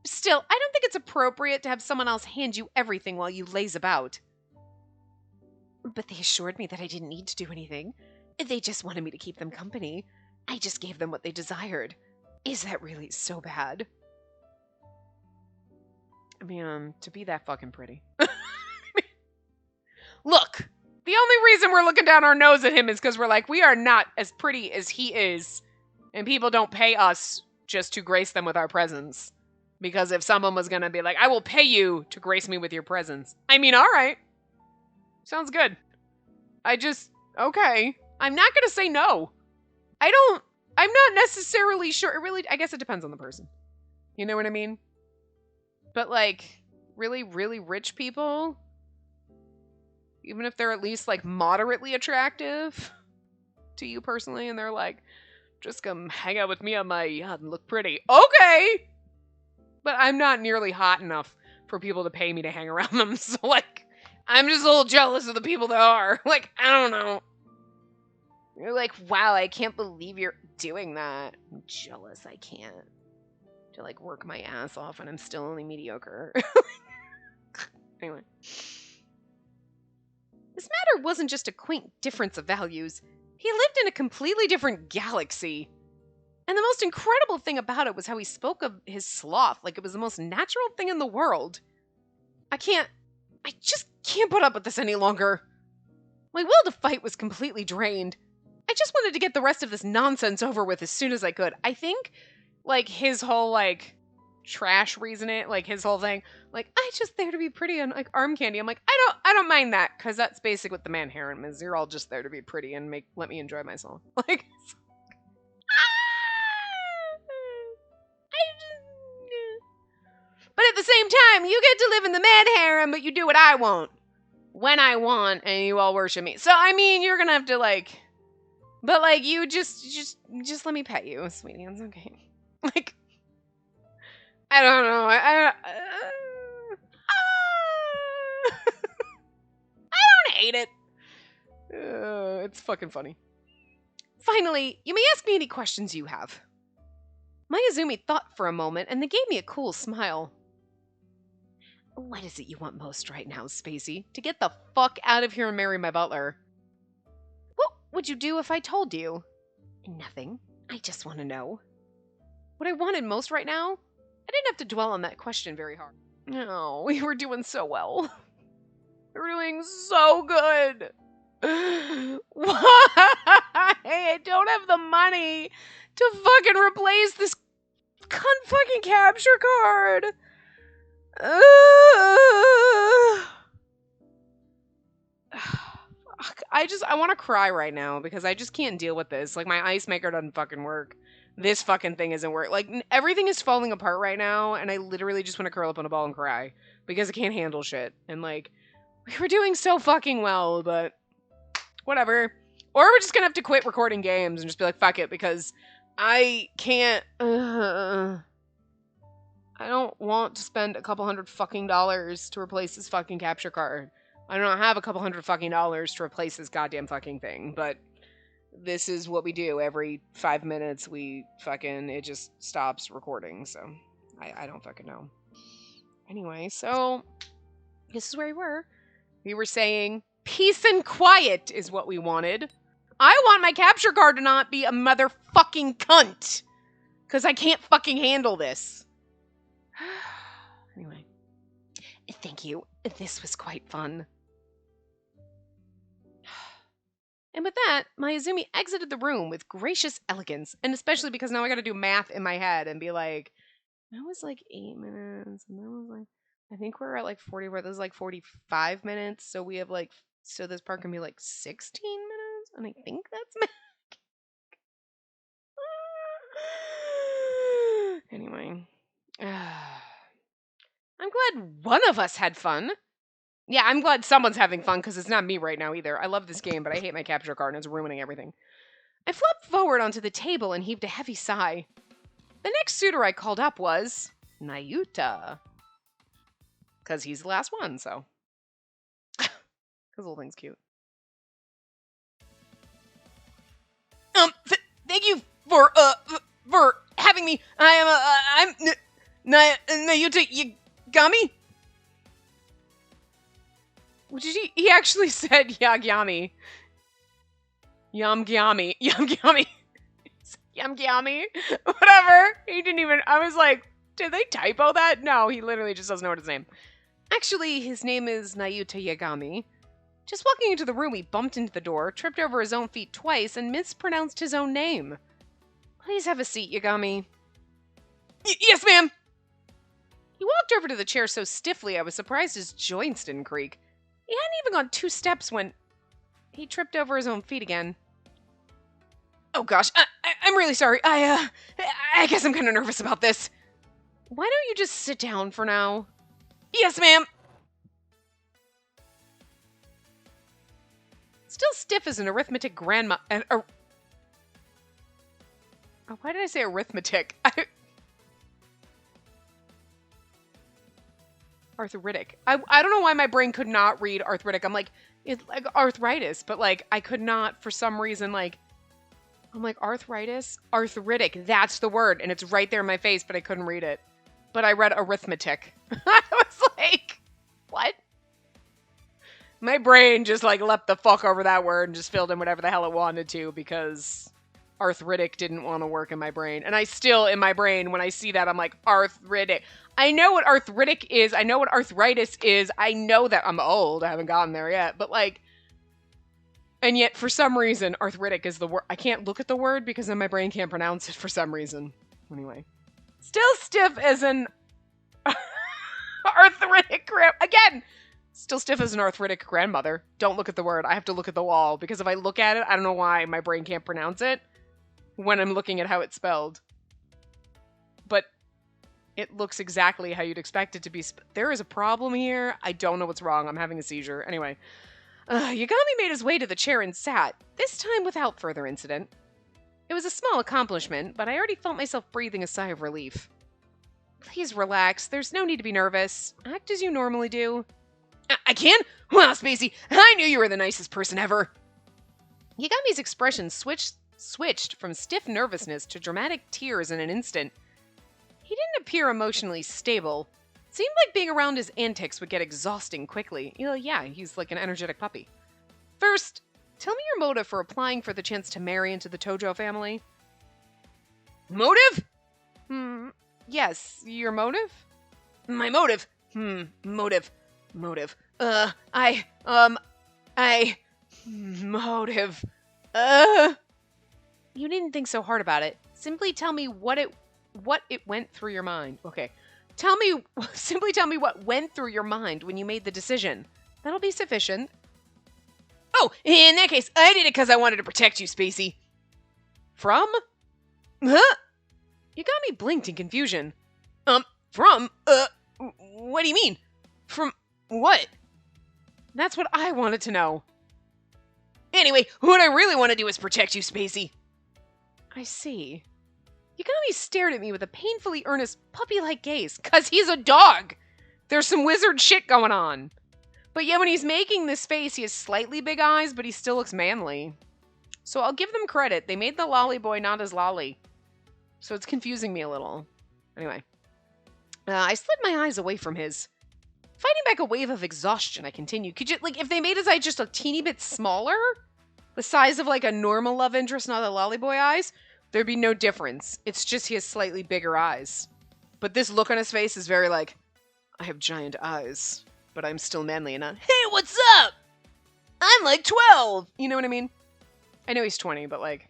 Still, I don't think it's appropriate to have someone else hand you everything while you laze about. But they assured me that I didn't need to do anything. They just wanted me to keep them company. I just gave them what they desired. Is that really so bad? I mean, to be that fucking pretty. Look, the only reason we're looking down our nose at him is because we're like, we are not as pretty as he is. And people don't pay us just to grace them with our presence. Because if someone was going to be like, I will pay you to grace me with your presence. I mean, all right. Sounds good. Okay. I'm not going to say no. I'm not necessarily sure. I guess it depends on the person. You know what I mean? But like, really, really rich people, even if they're at least like moderately attractive to you personally, and they're like, just come hang out with me on my yacht and look pretty. Okay! But I'm not nearly hot enough for people to pay me to hang around them. So like, I'm just a little jealous of the people that are. Like, I don't know. You're like, wow, I can't believe you're doing that. I'm jealous, I can't. To like work my ass off and I'm still only mediocre. Anyway. This matter wasn't just a quaint difference of values. He lived in a completely different galaxy. And the most incredible thing about it was how he spoke of his sloth like it was the most natural thing in the world. I just can't put up with this any longer. My will to fight was completely drained. I just wanted to get the rest of this nonsense over with as soon as I could. I think, like, his whole, like, trash reasoning, like, his whole thing, like, I just there to be pretty and, like, arm candy. I'm like, I don't mind that, because that's basic what the man harem is. You're all just there to be pretty and let me enjoy myself. Like, but at the same time, you get to live in the man harem, but you do what I want. When I want, and you all worship me. So, I mean, you're gonna have to, like... But, like, you just let me pet you, sweetie. It's okay. Like, I don't know. I don't hate it. It's fucking funny. Finally, you may ask me any questions you have. Mayuzumi thought for a moment, and then gave me a cool smile. What is it you want most right now, Spacey? To get the fuck out of here and marry my butler. What would you do if I told you? Nothing. I just want to know. What I wanted most right now? I didn't have to dwell on that question very hard. No, we were doing so well. We were doing so good. Why? I don't have the money to fucking replace this cunt fucking capture card. I want to cry right now because I just can't deal with this. Like, my ice maker doesn't fucking work. This fucking thing isn't work. Like, everything is falling apart right now, and I literally just want to curl up in a ball and cry because I can't handle shit. And, like, we were doing so fucking well, but whatever. Or we're just gonna have to quit recording games and just be like, fuck it, because I can't. I don't want to spend a couple $100 fucking to replace this fucking capture card. I don't have a couple $100 fucking to replace this goddamn fucking thing, but this is what we do. Every 5 minutes, it just stops recording, so I don't fucking know. Anyway, so this is where we were. We were saying peace and quiet is what we wanted. I want my capture card to not be a motherfucking cunt. Because I can't fucking handle this. Anyway. Thank you. This was quite fun. And with that, Mayuzumi exited the room with gracious elegance. And especially because now I gotta do math in my head and be like, that was like 8 minutes. And that was like, I think we're at like 40, where this is like 45 minutes. So we have like, so this part can be like 16 minutes. And I think that's math. Anyway. I'm glad one of us had fun. Yeah, I'm glad someone's having fun because it's not me right now either. I love this game, but I hate my capture card and it's ruining everything. I flopped forward onto the table and heaved a heavy sigh. The next suitor I called up was Nayuta. Because he's the last one, so. Because the whole thing's cute. Thank you for having me. I'm Nayuta Yagami. What did he actually said Yagami. Yamgyami. Yamgyami. Yamgyami. Whatever. He didn't even, I was like, did they typo that? No, he literally just doesn't know what his name. Actually, his name is Nayuta Yagami. Just walking into the room, he bumped into the door, tripped over his own feet twice, and mispronounced his own name. Please have a seat, Yagami. Yes, ma'am! He walked over to the chair so stiffly I was surprised his joints didn't creak. He hadn't even gone 2 steps when he tripped over his own feet again. Oh gosh, I'm really sorry. I guess I'm kind of nervous about this. Why don't you just sit down for now? Yes, ma'am! Still stiff as an arithmetic grandma. Why did I say arithmetic? Arthritic. I don't know why my brain could not read arthritic. I'm like, it's like arthritis, but like I could not for some reason like. I'm like, arthritis? Arthritic. That's the word. And it's right there in my face, but I couldn't read it. But I read arithmetic. I was like, what? My brain just like leapt the fuck over that word and just filled in whatever the hell it wanted to because arthritic didn't want to work in my brain. And I still, in my brain, when I see that, I'm like, arthritic. I know what arthritic is. I know what arthritis is. I know that I'm old. I haven't gotten there yet. But like, and yet, for some reason, arthritic is the word. I can't look at the word because then my brain can't pronounce it for some reason. Anyway. Still stiff as an arthritic again! Still stiff as an arthritic grandmother. Don't look at the word. I have to look at the wall. Because if I look at it, I don't know why my brain can't pronounce it when I'm looking at how it's spelled. But it looks exactly how you'd expect it to be. There is a problem here. I don't know what's wrong. I'm having a seizure. Anyway. Yagami made his way to the chair and sat, this time without further incident. It was a small accomplishment, but I already felt myself breathing a sigh of relief. Please relax. There's no need to be nervous. Act as you normally do. I can? Wow, Spacey, I knew you were the nicest person ever. Yagami's expression switched from stiff nervousness to dramatic tears in an instant. He didn't appear emotionally stable. Seemed like being around his antics would get exhausting quickly. You know, yeah, he's like an energetic puppy. First, tell me your motive for applying for the chance to marry into the Tojo family. Motive? Yes, your motive? My motive? Motive. Motive. Motive. You needn't think so hard about it. Simply tell me what it went through your mind. Okay. Simply tell me what went through your mind when you made the decision. That'll be sufficient. Oh, in that case, I did it because I wanted to protect you, Spacey. From? Huh? Yagami blinked in confusion. From? What do you mean? From what? That's what I wanted to know. Anyway, what I really want to do is protect you, Spacey. I see. Yagami stared at me with a painfully earnest, puppy-like gaze. 'Cause he's a dog! There's some wizard shit going on. But yet when he's making this face, he has slightly big eyes, but he still looks manly. So I'll give them credit. They made the lolly boy not as lolly. So it's confusing me a little. Anyway. I slid my eyes away from his. Fighting back a wave of exhaustion, I continued. Could you, like, if they made his eyes just a teeny bit smaller, the size of, like, a normal love interest, not the lolly boy eyes, there'd be no difference. It's just he has slightly bigger eyes. But this look on his face is very like, I have giant eyes, but I'm still manly enough. Hey, what's up? I'm like 12. You know what I mean? I know he's 20, but like,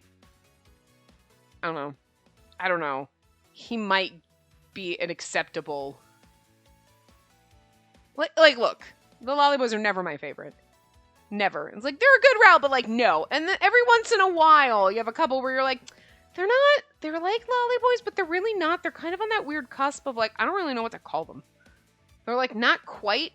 I don't know. He might be an acceptable. Like, look, the lollyboys are never my favorite. Never. It's like, they're a good route, but like, no. And then every once in a while, you have a couple where you're like, they're like lollyboys, but they're really not. They're kind of on that weird cusp of like, I don't really know what to call them. They're like, not quite.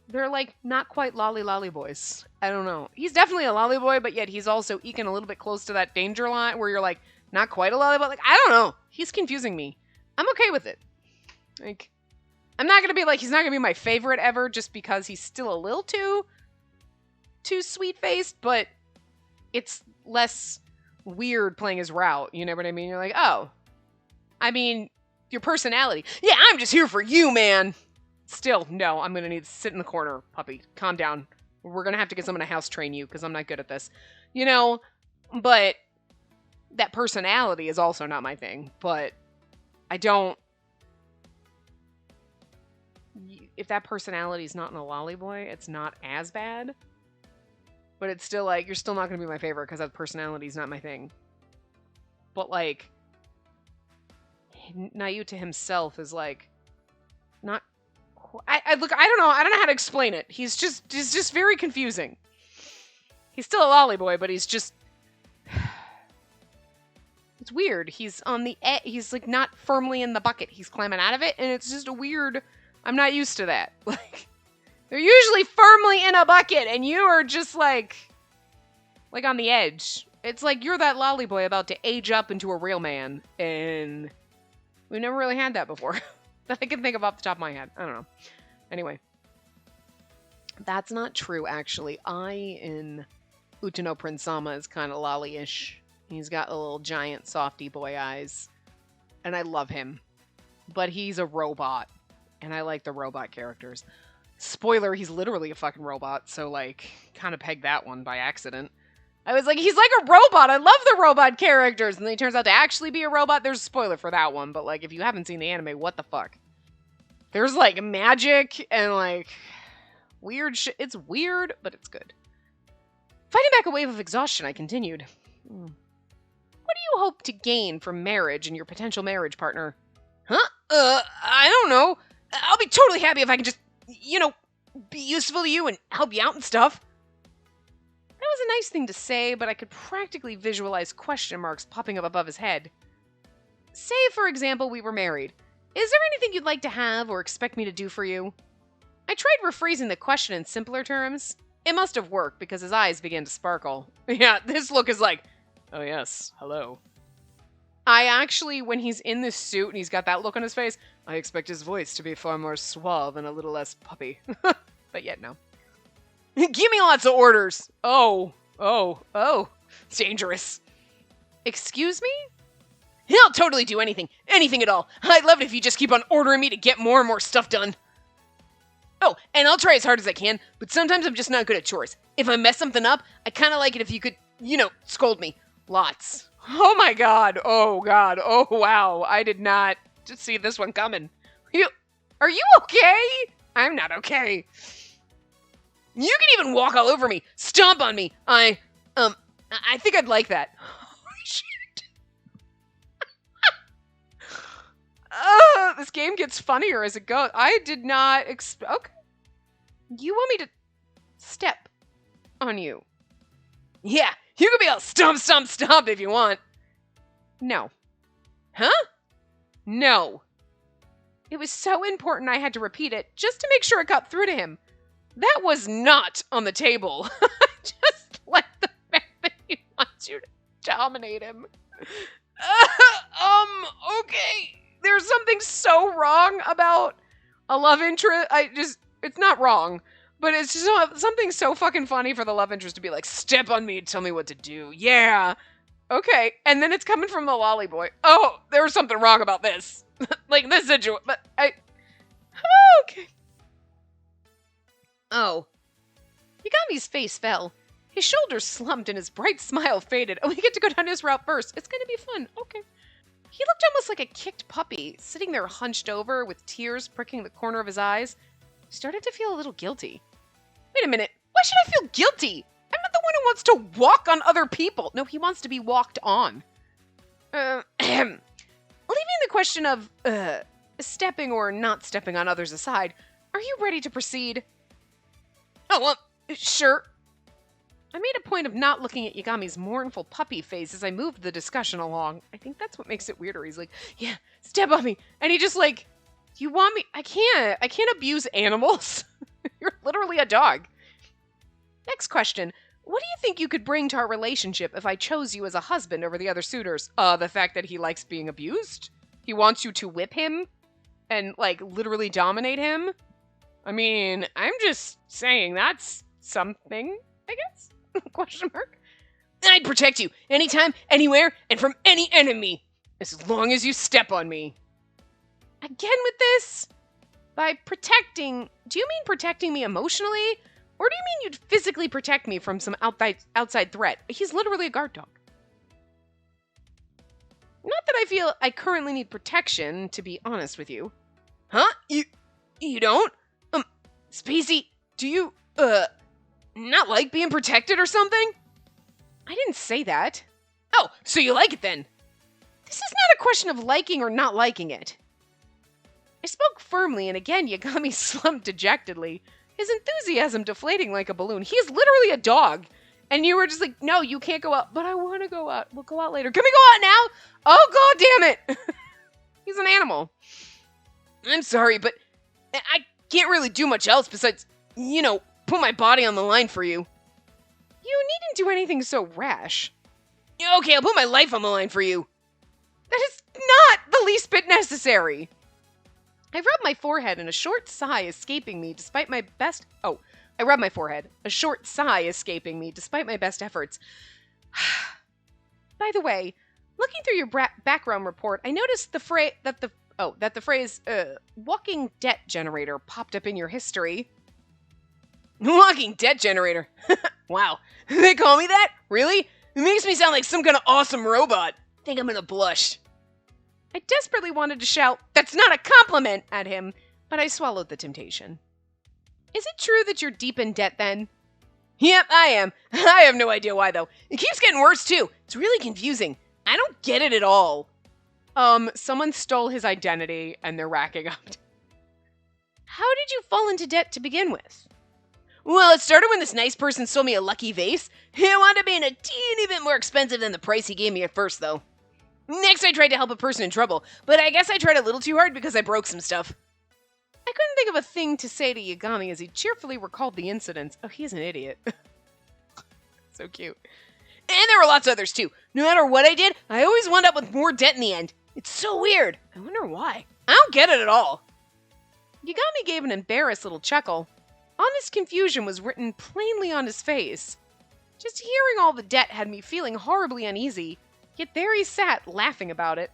They're like, not quite lolly boys. I don't know. He's definitely a lolly boy, but yet he's also eking a little bit close to that danger line where you're like, not quite a lolly boy. Like, I don't know. He's confusing me. I'm okay with it. Like, I'm not gonna be like, he's not gonna be my favorite ever just because he's still a little too sweet-faced, but it's less weird playing his route. You know what I mean? You're like, oh, I mean, your personality. Yeah, I'm just here for you, man. Still, no, I'm gonna need to sit in the corner, puppy. Calm down. We're gonna have to get someone to house train you because I'm not good at this. You know, but that personality is also not my thing. But I don't. If that personality is not in a lolly boy, it's not as bad. But it's still like, you're still not going to be my favorite because that personality is not my thing. But like, Nayuta himself is like, not. Look, I don't know. I don't know how to explain it. He's just very confusing. He's still a lolly boy, but he's just. It's weird. He's on the edge. He's like not firmly in the bucket. He's climbing out of it, and it's just a weird. I'm not used to that. Like, they're usually firmly in a bucket, and you are just like on the edge. It's like you're that lolly boy about to age up into a real man, and we've never really had that before. That I can think of off the top of my head. I don't know. Anyway. That's not true, actually. In Utano Prince Sama is kind of lolly-ish. He's got a little giant softy boy eyes. And I love him. But he's a robot. And I like the robot characters. Spoiler, he's literally a fucking robot. So, like, kind of pegged that one by accident. I was like, he's like a robot. I love the robot characters. And then he turns out to actually be a robot. There's a spoiler for that one. But, like, if you haven't seen the anime, what the fuck? There's, like, magic and, like, weird shit. It's weird, but it's good. Fighting back a wave of exhaustion, I continued. What do you hope to gain from marriage and your potential marriage partner? Huh? I don't know. I'll be totally happy if I can just, be useful to you and help you out and stuff. That was a nice thing to say, but I could practically visualize question marks popping up above his head. Say, for example, we were married. Is there anything you'd like to have or expect me to do for you? I tried rephrasing the question in simpler terms. It must have worked because his eyes began to sparkle. Yeah, this look is like, oh yes, hello. I actually, when he's in this suit and he's got that look on his face, I expect his voice to be far more suave and a little less puppy. But yet, no. Give me lots of orders. Oh. It's dangerous. Excuse me? He'll totally do anything. Anything at all. I'd love it if you just keep on ordering me to get more and more stuff done. Oh, and I'll try as hard as I can, but sometimes I'm just not good at chores. If I mess something up, I kind of like it if you could, scold me. Lots. Oh my god. Oh god. Oh wow. I did not just see this one coming. Are you okay? I'm not okay. You can even walk all over me. Stomp on me. I think I'd like that. Holy shit. This game gets funnier as it goes. I did not okay. You want me to step on you? Yeah, you can be all stomp if you want. No. Huh? No. It was so important I had to repeat it just to make sure it got through to him. That was not on the table. I just like the fact that he wants you to dominate him. Okay. There's something so wrong about a love interest. It's not wrong, but it's just something so fucking funny for the love interest to be like, step on me and tell me what to do. Yeah. Okay. And then it's coming from the lolly boy. Oh, there was something wrong about this. Like this situation. But okay. Oh. Yagami's face fell. His shoulders slumped and his bright smile faded. Oh, we get to go down his route first. It's gonna be fun. Okay. He looked almost like a kicked puppy, sitting there hunched over with tears pricking the corner of his eyes. I started to feel a little guilty. Wait a minute. Why should I feel guilty? I'm not the one who wants to walk on other people. No, he wants to be walked on. Leaving the question of, stepping or not stepping on others aside, are you ready to proceed? Oh, well, sure. I made a point of not looking at Yagami's mournful puppy face as I moved the discussion along. I think that's what makes it weirder. He's like, yeah, step on me. And he just like, you want me? I can't abuse animals. You're literally a dog. Next question. What do you think you could bring to our relationship if I chose you as a husband over the other suitors? The fact that he likes being abused? He wants you to whip him and, like, literally dominate him? I mean, I'm just saying that's something, I guess? Question mark. I'd protect you anytime, anywhere, and from any enemy, as long as you step on me. Again with this? By protecting, do you mean protecting me emotionally? Or do you mean you'd physically protect me from some outside threat? He's literally a guard dog. Not that I feel I currently need protection, to be honest with you. Huh? You don't? Spacey, do you, not like being protected or something? I didn't say that. Oh, so you like it then? This is not a question of liking or not liking it. I spoke firmly, and again Yagami slumped dejectedly, his enthusiasm deflating like a balloon. He's literally a dog. And you were just like, no, you can't go out. But I want to go out. We'll go out later. Can we go out now? Oh, god damn it. He's an animal. I'm sorry, but I can't really do much else besides, put my body on the line for you. You needn't do anything so rash. Okay, I'll put my life on the line for you. That is not the least bit necessary. I rubbed my forehead and a short sigh escaping me despite my best... I rubbed my forehead, a short sigh escaping me despite my best efforts. By the way, looking through your background report, I noticed that the phrase, walking debt generator popped up in your history. Walking debt generator? Wow. They call me that? Really? It makes me sound like some kind of awesome robot. Think I'm gonna blush. I desperately wanted to shout, "That's not a compliment!" at him, but I swallowed the temptation. Is it true that you're deep in debt then? Yep, I am. I have no idea why though. It keeps getting worse too. It's really confusing. I don't get it at all. Someone stole his identity and they're racking up. How did you fall into debt to begin with? Well, it started when this nice person sold me a lucky vase. It wound up being a teeny bit more expensive than the price he gave me at first though. Next I tried to help a person in trouble, but I guess I tried a little too hard because I broke some stuff. I couldn't think of a thing to say to Yagami as he cheerfully recalled the incidents. Oh, he's an idiot. So cute. And there were lots of others too. No matter what I did, I always wound up with more debt in the end. It's so weird. I wonder why. I don't get it at all. Yagami gave an embarrassed little chuckle. Honest confusion was written plainly on his face. Just hearing all the debt had me feeling horribly uneasy, yet there he sat, laughing about it.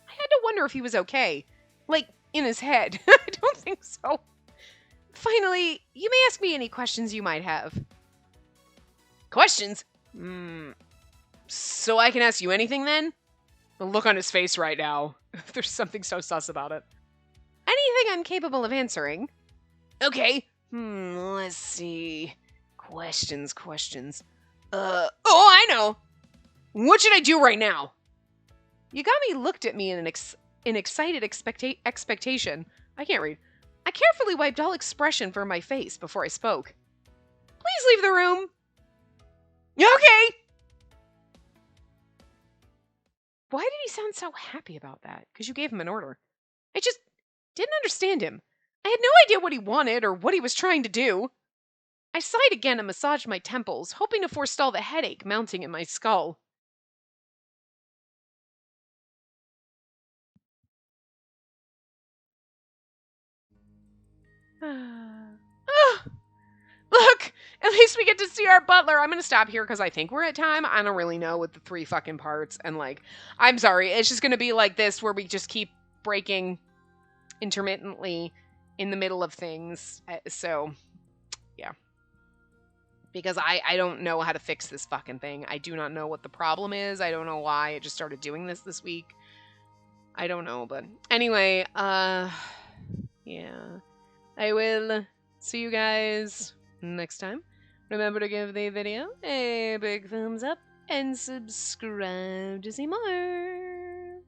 I had to wonder if he was okay. Like, in his head. I don't think so. Finally, you may ask me any questions you might have. Questions? So I can ask you anything then? The look on his face right now. There's something so sus about it. Anything I'm capable of answering. Okay. Let's see. Questions. Oh, I know. What should I do right now? Yagami looked at me in excited expectation. I can't read. I carefully wiped all expression from my face before I spoke. Please leave the room. Okay. Why did he sound so happy about that? Because you gave him an order. I just didn't understand him. I had no idea what he wanted or what he was trying to do. I sighed again and massaged my temples, hoping to forestall the headache mounting in my skull. Look, at least we get to see our butler. I'm gonna stop here because I think we're at time. I don't really know with the 3 fucking parts. And like, I'm sorry. It's just gonna be like this where we just keep breaking intermittently in the middle of things. So, yeah. Because I don't know how to fix this fucking thing. I do not know what the problem is. I don't know why it just started doing this week. I don't know, but anyway, yeah. I will see you guys next time. Remember to give the video a big thumbs up and subscribe to see more.